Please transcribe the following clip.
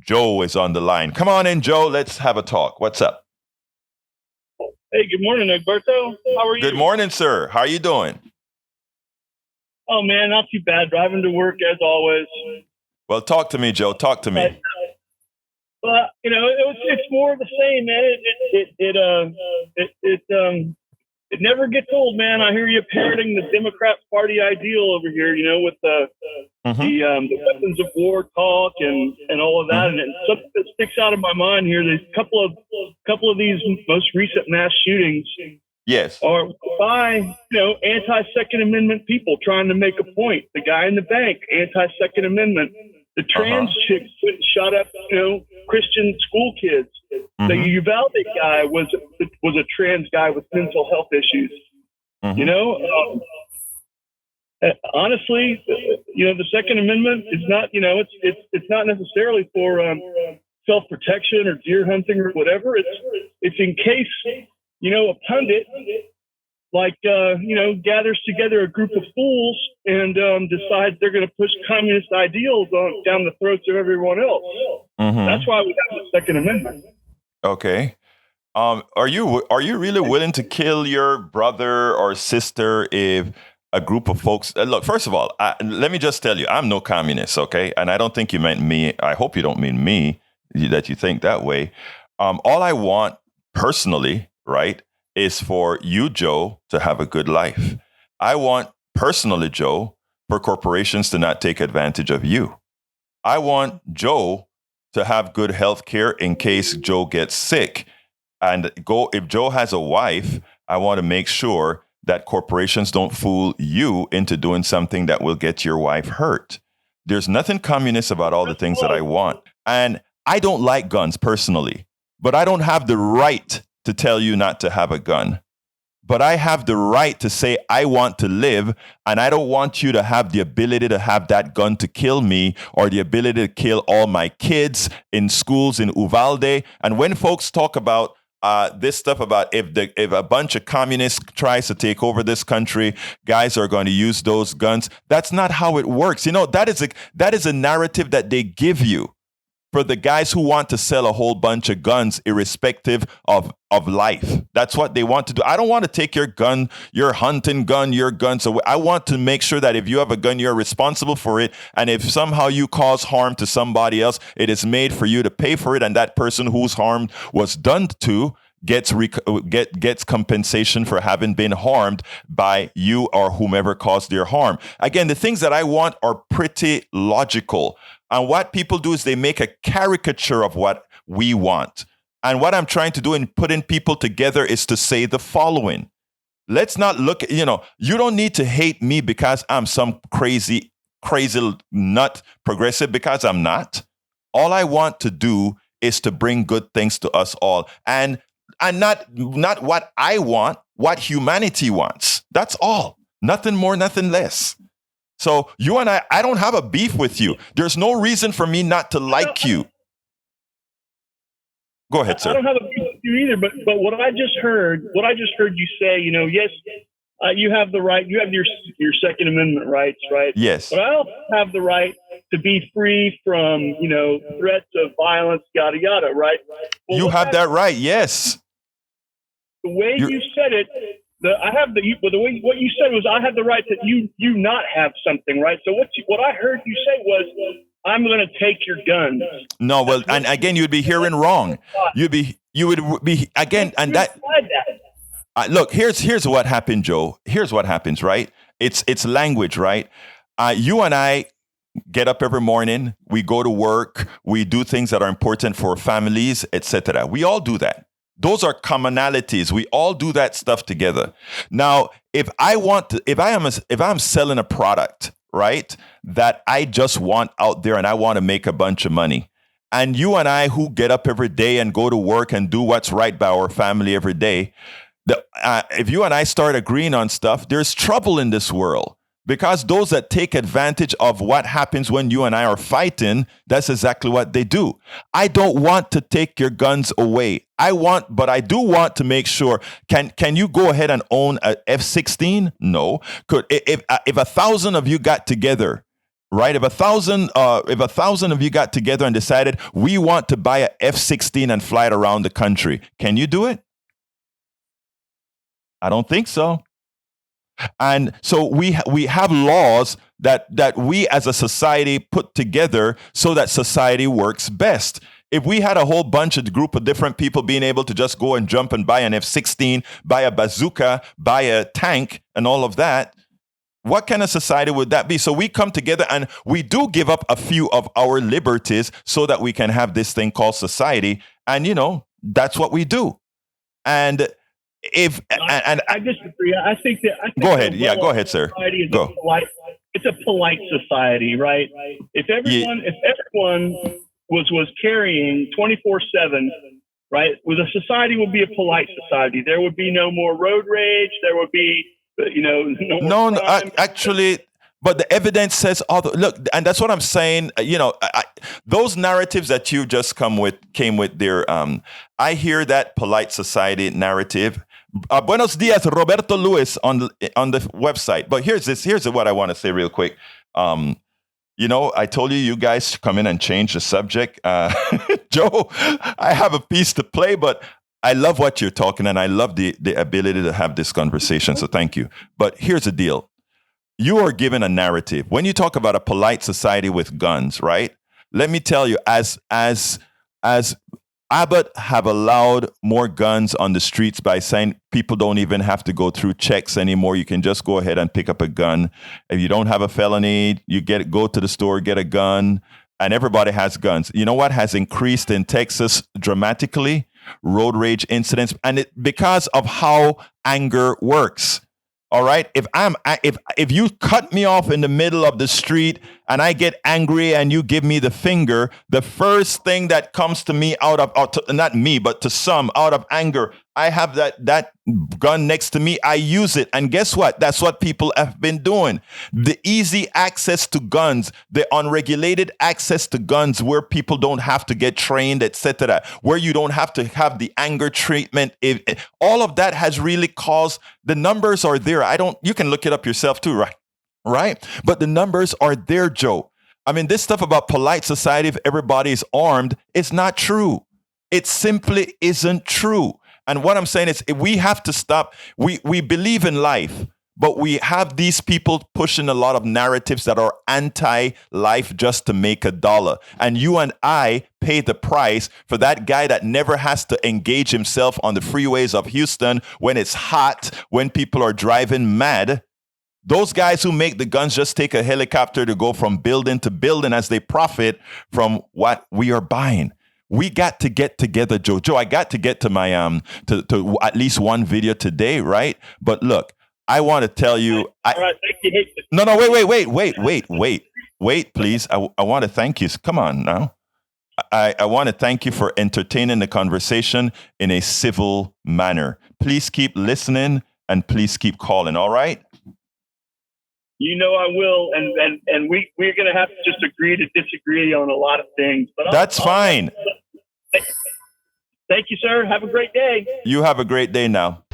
Joe is on the line. Come on in, Joe. Let's have a talk. What's up? Hey, good morning, Egberto. How are Good you? morning, sir. How are you doing? Oh man, not too bad. Driving to work as always. Well, talk to me, Joe. Talk to But, me. it's more of the same, man. It never gets old, man. I hear you parroting the Democrat Party ideal over here, with Mm-hmm. the weapons of war talk and all of that. Mm-hmm. And something that sticks out of my mind here: there's a couple of these most recent mass shootings Yes. are by anti-Second Amendment people trying to make a point. The guy in the bank, anti-Second Amendment. The trans chick shot up Christian school kids. The Mm-hmm. Uvalde guy was a trans guy with mental health issues. Mm-hmm. Honestly, the Second Amendment is not. It's not necessarily for self-protection or deer hunting or whatever. It's in case a pundit gathers together a group of fools and decides they're going to push communist ideals down the throats of everyone else. Mm-hmm. That's why we have the Second Amendment. Okay. Are you really willing to kill your brother or sister if a group of folks look? First of all, let me just tell you, I'm no communist, okay? And I don't think you meant me. I hope you don't mean me that you think that way. All I want personally, right, is for you, Joe, to have a good life. I want personally, Joe, for corporations to not take advantage of you. I want Joe to have good health care in case Joe gets sick. And if Joe has a wife, I want to make sure that corporations don't fool you into doing something that will get your wife hurt. There's nothing communist about all the things that I want. And I don't like guns personally, but I don't have the right to tell you not to have a gun. But I have the right to say, I want to live, and I don't want you to have the ability to have that gun to kill me or the ability to kill all my kids in schools in Uvalde. And when folks talk about this stuff about if a bunch of communists tries to take over this country, guys are going to use those guns. That's not how it works. That is a narrative that they give you for the guys who want to sell a whole bunch of guns irrespective of life. That's what they want to do. I don't want to take your gun, your hunting gun, your guns away. I want to make sure that if you have a gun, you're responsible for it. And if somehow you cause harm to somebody else, it is made for you to pay for it. And that person whose harm was done to gets compensation for having been harmed by you or whomever caused their harm. Again, the things that I want are pretty logical. And what people do is they make a caricature of what we want. And what I'm trying to do in putting people together is to say the following. Let's not look, you don't need to hate me because I'm some crazy nut progressive, because I'm not. All I want to do is to bring good things to us all. And not what I want, what humanity wants. That's all. Nothing more, nothing less. So you and I don't have a beef with you. There's no reason for me not to like you. Go ahead, sir. I don't have a beef with you either, but what I just heard you say, yes, you have the right, you have your Second Amendment rights, right? Yes. But I also have the right to be free from, threats of violence, yada, yada, right? Well, you have that right, yes. The way you said it, what you said was I have the right that you not have something, right? So what I heard you say was, I'm going to take your guns. No, well, and again, you'd be hearing wrong. You would be again, and that. Look, here's what happened, Joe. Here's what happens, right? It's language, right? You and I get up every morning. We go to work. We do things that are important for families, etc. We all do that. Those are commonalities. We all do that stuff together. Now, if I'm selling a product, right, that I just want out there and I want to make a bunch of money, and you and I who get up every day and go to work and do what's right by our family every day, if you and I start agreeing on stuff, there's trouble in this world. Because those that take advantage of what happens when you and I are fighting, that's exactly what they do. I don't want to take your guns away. But I do want to make sure. Can you go ahead and own a F-16? No. If 1,000 of you got together right? If 1,000 of you got together and decided we want to buy a F-16 and fly it around the country, can you do it? I don't think so. And so we have laws that we as a society put together so that society works best. If we had a whole bunch of group of different people being able to just go and jump and buy an F-16, buy a bazooka, buy a tank, and all of that, what kind of society would that be? So we come together and we do give up a few of our liberties so that we can have this thing called society. And that's what we do. And if and I disagree. I think go ahead. Yeah, go ahead, sir. Go. It's a polite society, right? If everyone was carrying 24/7, right? Well, the society would be a polite society. There would be no more road rage. There would be, no, actually. But the evidence says other. Look, and that's what I'm saying. Those narratives that you just came with there. I hear that polite society narrative. Buenos dias, Roberto Luis on the website. But here's what I want to say real quick. I told you guys come in and change the subject. Joe, I have a piece to play, but I love what you're talking, and I love the ability to have this conversation. So thank you. But here's the deal. You are given a narrative. When you talk about a polite society with guns, right? Let me tell you, as Abbott have allowed more guns on the streets by saying people don't even have to go through checks anymore. You can just go ahead and pick up a gun. If you don't have a felony, go to the store, get a gun, and everybody has guns. You know what has increased in Texas dramatically? Road rage incidents, and because of how anger works. All right. If you cut me off in the middle of the street and I get angry and you give me the finger, the first thing that comes to me not me, but to some out of anger, I have that gun next to me. I use it. And guess what? That's what people have been doing. The easy access to guns, the unregulated access to guns where people don't have to get trained, etc., where you don't have to have the anger treatment. All of that has really caused, the numbers are there. You can look it up yourself too, right? Right? But the numbers are there, Joe. I mean, this stuff about polite society, if everybody is armed, it's not true. It simply isn't true. And what I'm saying is we have to stop. We believe in life, but we have these people pushing a lot of narratives that are anti-life just to make a dollar. And you and I pay the price for that guy that never has to engage himself on the freeways of Houston when it's hot, when people are driving mad. Those guys who make the guns just take a helicopter to go from building to building as they profit from what we are buying. We got to get together, Joe. Joe, I got to get to my to at least one video today, right? But look, I want to tell you. No, wait, please. I want to thank you. Come on now. I want to thank you for entertaining the conversation in a civil manner. Please keep listening and please keep calling. All right. I will, and we're going to have to just agree to disagree on a lot of things. But that's fine. Thank you, sir. Have a great day. You have a great day now.